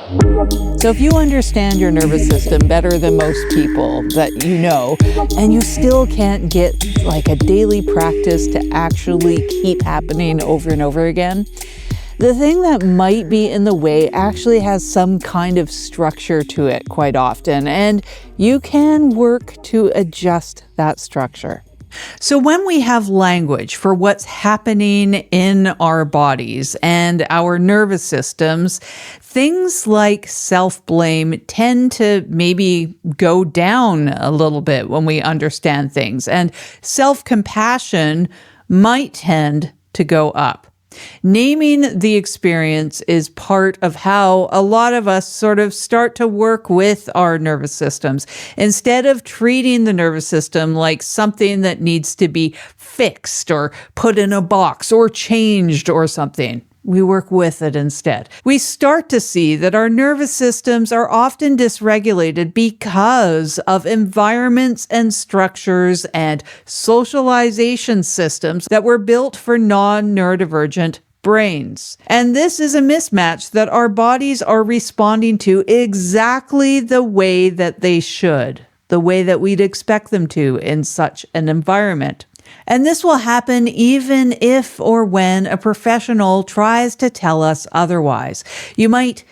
So if you understand your nervous system better than most people that you know, and you still can't get like a daily practice to actually keep happening over and over again, the thing that might be in the way actually has some kind of structure to it quite often, and you can work to adjust that structure. So when we have language for what's happening in our bodies and our nervous systems, things like self-blame tend to maybe go down a little bit when we understand things, and self-compassion might tend to go up. Naming the experience is part of how a lot of us sort of start to work with our nervous systems. Instead of treating the nervous system like something that needs to be fixed or put in a box or changed or something, we work with it instead. We start to see that our nervous systems are often dysregulated because of environments and structures and socialization systems that were built for non-neurodivergent brains. And this is a mismatch that our bodies are responding to exactly the way that they should, the way that we'd expect them to in such an environment. And this will happen even if or when a professional tries to tell us otherwise. You might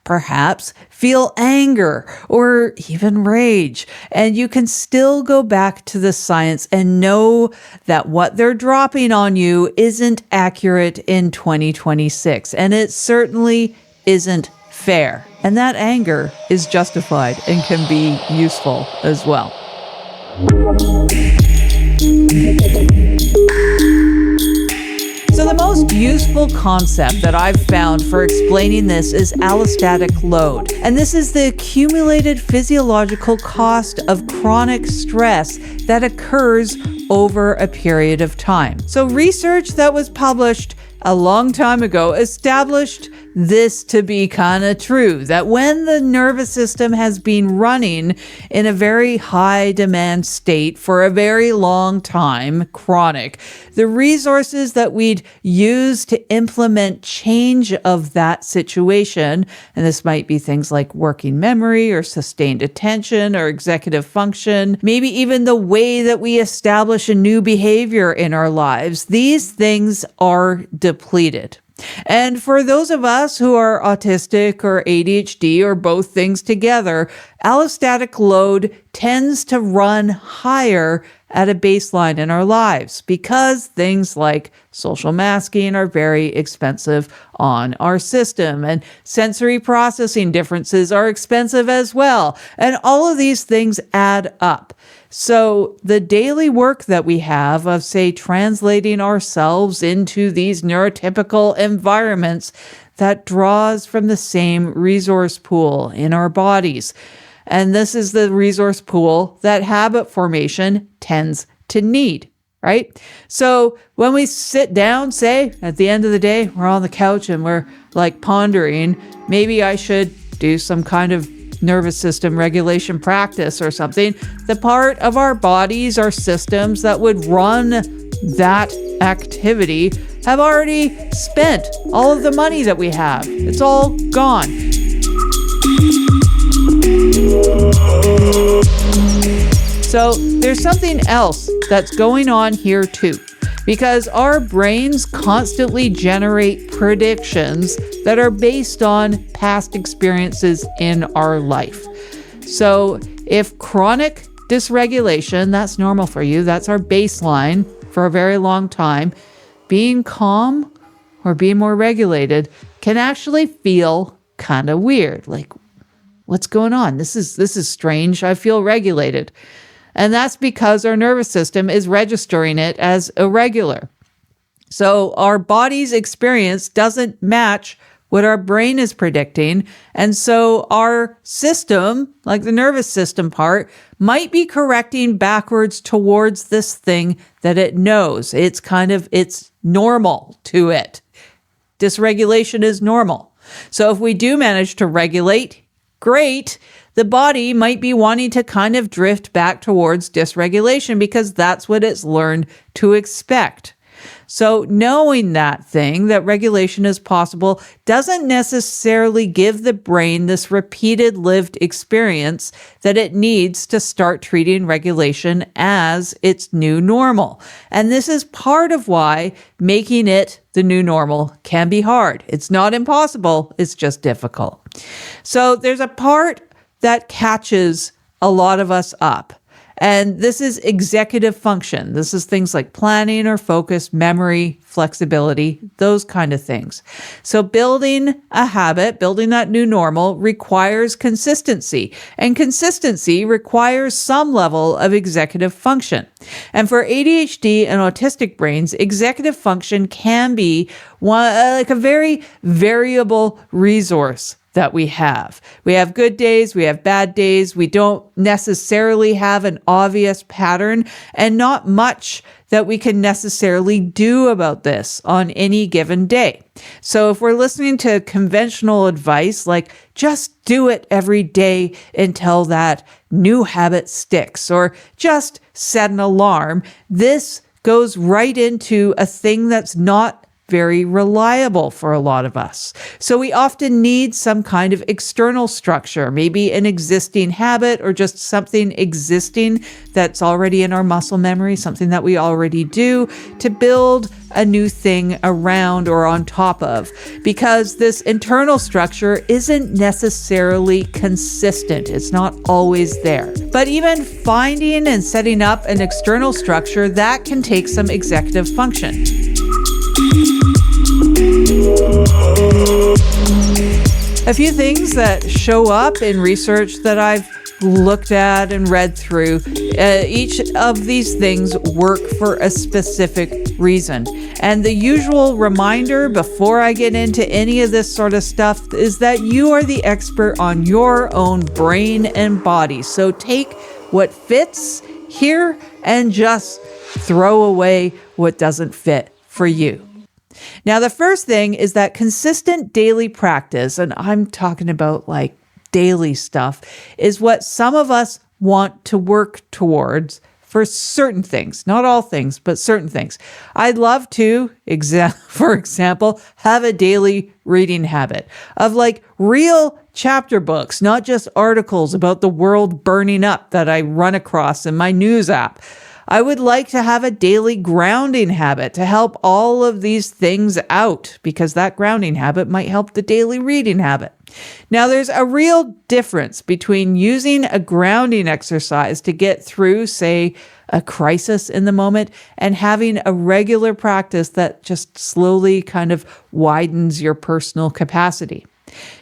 perhaps feel anger or even rage, and you can still go back to the science and know that what they're dropping on you isn't accurate in 2026, and it certainly isn't fair. And that anger is justified and can be useful as well. So the most useful concept that I've found for explaining this is allostatic load. And this is the accumulated physiological cost of chronic stress that occurs over a period of time. So research that was published a long time ago established this to be kind of true, that when the nervous system has been running in a very high demand state for a very long time, chronic, the resources that we'd use to implement change of that situation, and this might be things like working memory or sustained attention or executive function, maybe even the way that we establish a new behavior in our lives, these things are depleted. And for those of us who are autistic or ADHD or both things together, allostatic load tends to run higher at a baseline in our lives because things like social masking are very expensive on our system, and sensory processing differences are expensive as well. And all of these things add up. So the daily work that we have of, say, translating ourselves into these neurotypical environments that draws from the same resource pool in our bodies. And this is the resource pool that habit formation tends to need, right? So when we sit down, say, at the end of the day, we're on the couch and we're like pondering, maybe I should do some kind of nervous system regulation practice or something. The part of our bodies, our systems that would run that activity have already spent all of the money that we have. It's all gone. So there's something else that's going on here too, because our brains constantly generate predictions that are based on past experiences in our life. So if chronic dysregulation, that's normal for you, that's our baseline for a very long time, being calm or being more regulated can actually feel kind of weird. Like, what's going on? This is strange. I feel regulated. And that's because our nervous system is registering it as irregular. So our body's experience doesn't match what our brain is predicting. And so our system, like the nervous system part, might be correcting backwards towards this thing that it knows. It's normal to it. Dysregulation is normal. So if we do manage to regulate, great. The body might be wanting to kind of drift back towards dysregulation because that's what it's learned to expect. So knowing that regulation is possible, doesn't necessarily give the brain this repeated lived experience that it needs to start treating regulation as its new normal. And this is part of why making it the new normal can be hard. It's not impossible, it's just difficult. So there's a part that catches a lot of us up. And this is executive function. This is things like planning or focus, memory, flexibility, those kind of things. So building a habit, building that new normal requires consistency. And consistency requires some level of executive function. And for ADHD and autistic brains, executive function can be like a very variable resource that we have. We have good days, we have bad days, we don't necessarily have an obvious pattern, and not much that we can necessarily do about this on any given day. So if we're listening to conventional advice like just do it every day until that new habit sticks, or just set an alarm, this goes right into a thing that's not very reliable for a lot of us. So we often need some kind of external structure, maybe an existing habit or just something existing that's already in our muscle memory, something that we already do, to build a new thing around or on top of, because this internal structure isn't necessarily consistent. It's not always there. But even finding and setting up an external structure, that can take some executive function. A few things that show up in research that I've looked at and read through, each of these things work for a specific reason. And the usual reminder before I get into any of this sort of stuff is that you are the expert on your own brain and body. So take what fits here and just throw away what doesn't fit for you. Now, the first thing is that consistent daily practice, and I'm talking about like daily stuff, is what some of us want to work towards for certain things, not all things, but certain things. I'd love to, for example, have a daily reading habit of like real chapter books, not just articles about the world burning up that I run across in my news app. I would like to have a daily grounding habit to help all of these things out, because that grounding habit might help the daily reading habit. Now, there's a real difference between using a grounding exercise to get through, say, a crisis in the moment, and having a regular practice that just slowly kind of widens your personal capacity.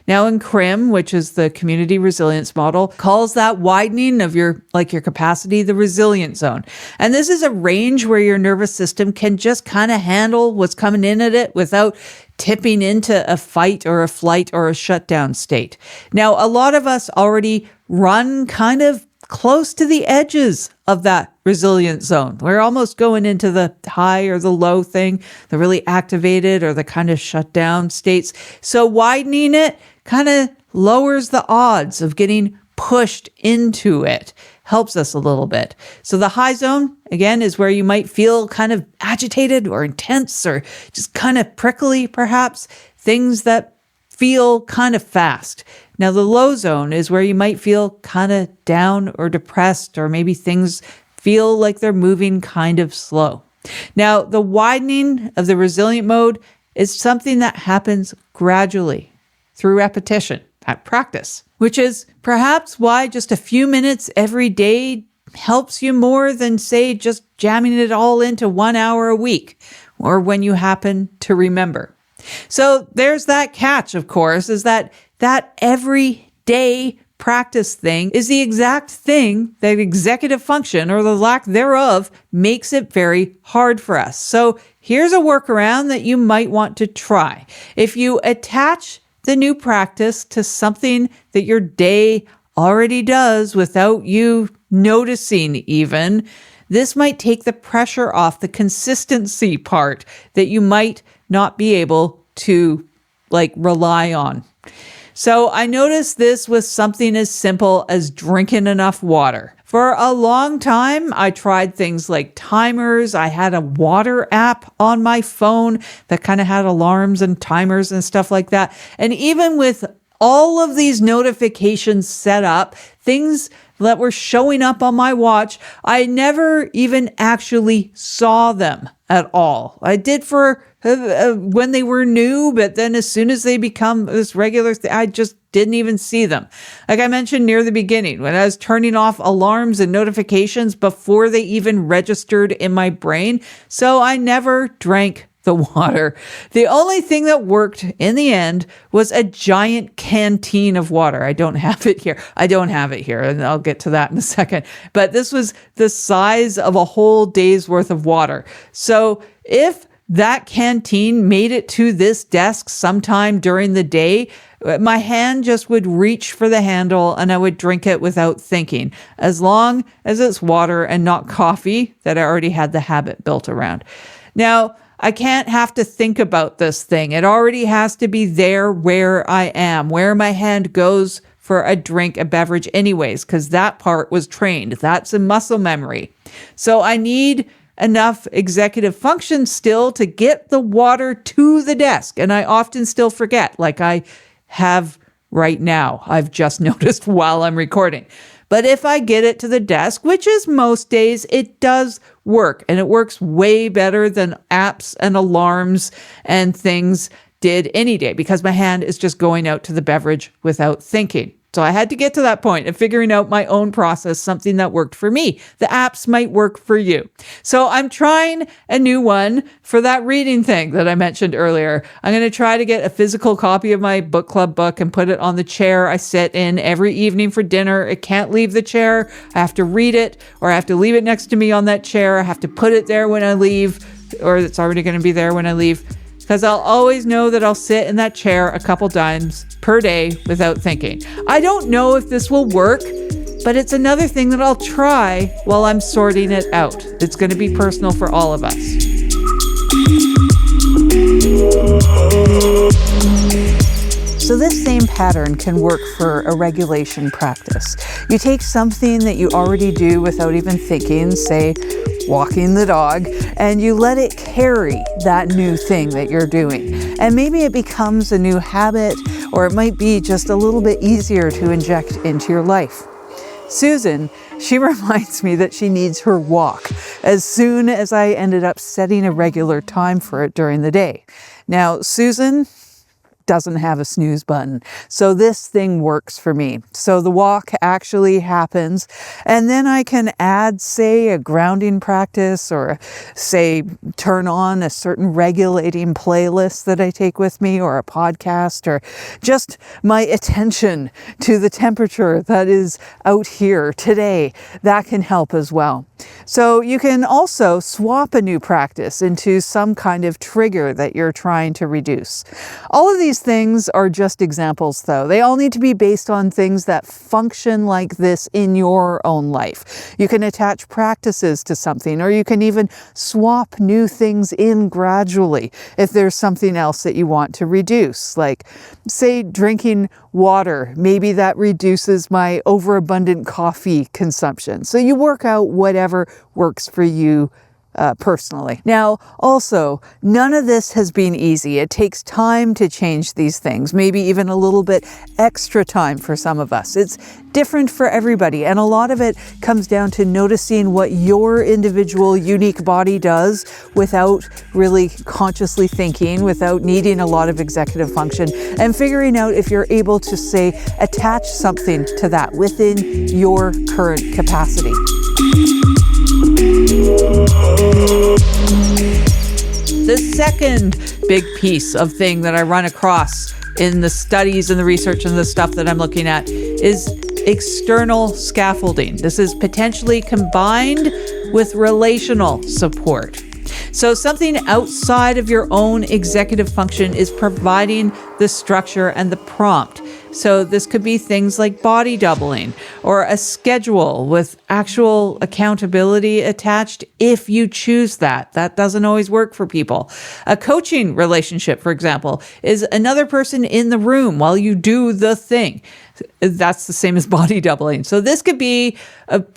Now in CRIM, which is the community resilience model, calls that widening of your capacity the resilience zone. And this is a range where your nervous system can just kind of handle what's coming in at it without tipping into a fight or a flight or a shutdown state. Now, a lot of us already run kind of close to the edges of that resilience zone. We're almost going into the high or the low thing, the really activated or the kind of shut down states. So widening it kind of lowers the odds of getting pushed into it, helps us a little bit. So the high zone, again, is where you might feel kind of agitated or intense or just kind of prickly, perhaps, things that feel kind of fast. Now, the low zone is where you might feel kind of down or depressed, or maybe things feel like they're moving kind of slow. Now, the widening of the resilient mode is something that happens gradually through repetition, at practice, which is perhaps why just a few minutes every day helps you more than, say, just jamming it all into 1 hour a week, or when you happen to remember. So there's that catch, of course, is that everyday practice thing is the exact thing that executive function, or the lack thereof, makes it very hard for us. So here's a workaround that you might want to try. If you attach the new practice to something that your day already does without you noticing even, this might take the pressure off the consistency part that you might not be able to rely on. So I noticed this with something as simple as drinking enough water. For a long time, I tried things like timers. I had a water app on my phone that kind of had alarms and timers and stuff like that. And even with all of these notifications set up, things that were showing up on my watch, I never even actually saw them at all. I did for when they were new, but then as soon as they become this regular thing, I just didn't even see them. Like I mentioned near the beginning, when I was turning off alarms and notifications before they even registered in my brain. So I never drank the water. The only thing that worked in the end was a giant canteen of water. I don't have it here, and I'll get to that in a second. But this was the size of a whole day's worth of water. So if that canteen made it to this desk sometime during the day, my hand just would reach for the handle and I would drink it without thinking, as long as it's water and not coffee that I already had the habit built around. Now, I can't have to think about this thing. It already has to be there where I am, where my hand goes for a drink, a beverage anyways, because that part was trained. That's a muscle memory. So I need enough executive function still to get the water to the desk. And I often still forget, like I have right now. I've just noticed while I'm recording. But if I get it to the desk, which is most days, it does work. And it works way better than apps and alarms and things did any day, because my hand is just going out to the beverage without thinking. So I had to get to that point of figuring out my own process, something that worked for me. The apps might work for you. So I'm trying a new one for that reading thing that I mentioned earlier. I'm going to try to get a physical copy of my book club book and put it on the chair I sit in every evening for dinner. It can't leave the chair. I have to read it, or I have to leave it next to me on that chair. I have to put it there when I leave, or it's already going to be there when I leave. Because I'll always know that I'll sit in that chair a couple times per day without thinking. I don't know if this will work, but it's another thing that I'll try while I'm sorting it out. It's going to be personal for all of us. So this same pattern can work for a regulation practice. You take something that you already do without even thinking, say walking the dog, and you let it carry that new thing that you're doing. And maybe it becomes a new habit, or it might be just a little bit easier to inject into your life. Susan, she reminds me that she needs her walk as soon as I ended up setting a regular time for it during the day. Now, Susan doesn't have a snooze button. So this thing works for me. So the walk actually happens, and then I can add, say, a grounding practice, or say turn on a certain regulating playlist that I take with me, or a podcast, or just my attention to the temperature that is out here today. That can help as well. So you can also swap a new practice into some kind of trigger that you're trying to reduce. All of these things are just examples, though. They all need to be based on things that function like this in your own life. You can attach practices to something, or you can even swap new things in gradually if there's something else that you want to reduce, like, say, drinking water. Maybe that reduces my overabundant coffee consumption. So you work out whatever works for you personally. Now, also, none of this has been easy. It takes time to change these things, maybe even a little bit extra time for some of us. It's different for everybody, and a lot of it comes down to noticing what your individual unique body does without really consciously thinking, without needing a lot of executive function, and figuring out if you're able to, say, attach something to that within your current capacity. The second big piece of thing that I run across in the studies and the research and the stuff that I'm looking at is external scaffolding. This is potentially combined with relational support. So something outside of your own executive function is providing the structure and the prompt. So this could be things like body doubling or a schedule with actual accountability attached if you choose that. That doesn't always work for people. A coaching relationship, for example, is another person in the room while you do the thing. That's the same as body doubling. So this could be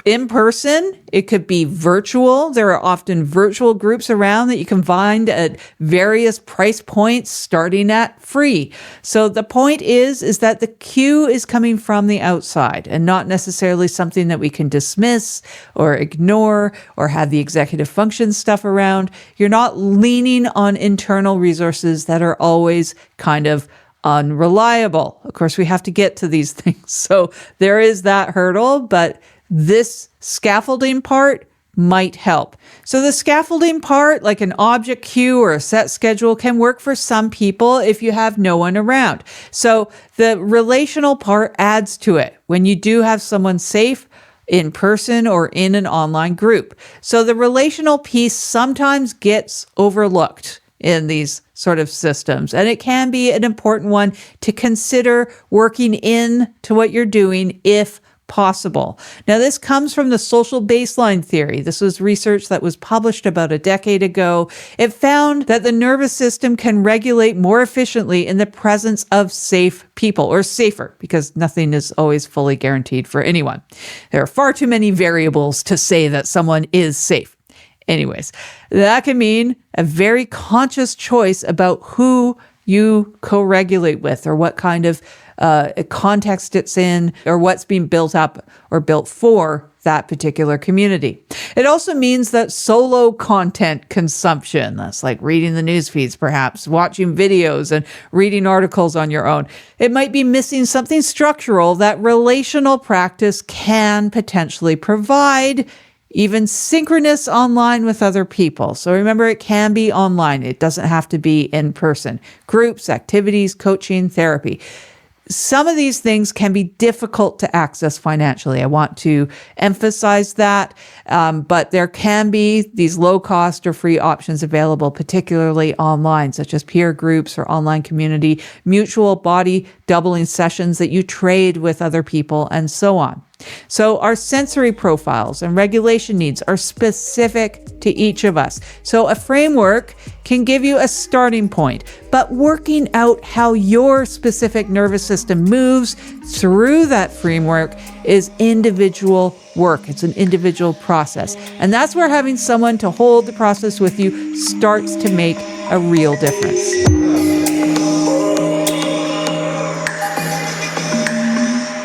in person. It could be virtual. There are often virtual groups around that you can find at various price points, starting at free. So the point is that the cue is coming from the outside and not necessarily something that we can dismiss or ignore or have the executive function stuff around. You're not leaning on internal resources that are always kind of unreliable. Of course, we have to get to these things. So there is that hurdle, but this scaffolding part might help. So the scaffolding part, like an object cue or a set schedule, can work for some people if you have no one around. So the relational part adds to it when you do have someone safe in person or in an online group. So the relational piece sometimes gets overlooked in these sort of systems. And it can be an important one to consider working into what you're doing if possible. Now, this comes from the social baseline theory. This was research that was published about a decade ago. It found that the nervous system can regulate more efficiently in the presence of safe people, or safer, because nothing is always fully guaranteed for anyone. There are far too many variables to say that someone is safe. Anyways, that can mean a very conscious choice about who you co-regulate with or what kind of context it's in or what's being built up or built for that particular community. It also means that solo content consumption, that's like reading the news feeds, perhaps watching videos and reading articles on your own, it might be missing something structural that relational practice can potentially provide, even synchronous online with other people. So remember, it can be online. It doesn't have to be in person. Groups, activities, coaching, therapy. Some of these things can be difficult to access financially. I want to emphasize that, but there can be these low-cost or free options available, particularly online, such as peer groups or online community, mutual body doubling sessions that you trade with other people, and so on. So our sensory profiles and regulation needs are specific to each of us. So a framework can give you a starting point, but working out how your specific nervous system moves through that framework is individual work. It's an individual process. And that's where having someone to hold the process with you starts to make a real difference.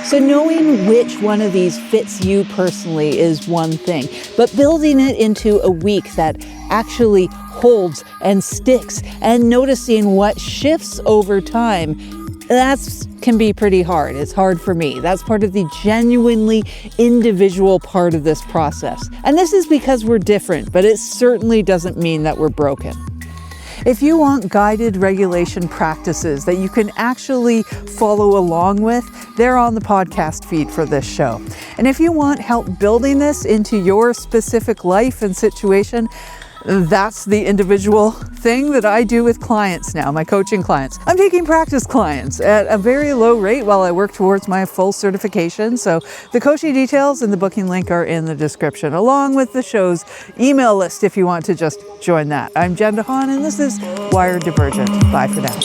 So knowing which one of these fits you personally is one thing, but building it into a week that actually holds and sticks and noticing what shifts over time, that can be pretty hard. It's hard for me. That's part of the genuinely individual part of this process. And this is because we're different, but it certainly doesn't mean that we're broken. If you want guided regulation practices that you can actually follow along with, they're on the podcast feed for this show. And if you want help building this into your specific life and situation, that's the individual thing that I do with clients now, my coaching clients. I'm taking practice clients at a very low rate while I work towards my full certification. So the coaching details and the booking link are in the description, along with the show's email list if you want to just join that. I'm Jen deHaan, and this is Wired Divergent. Bye for now.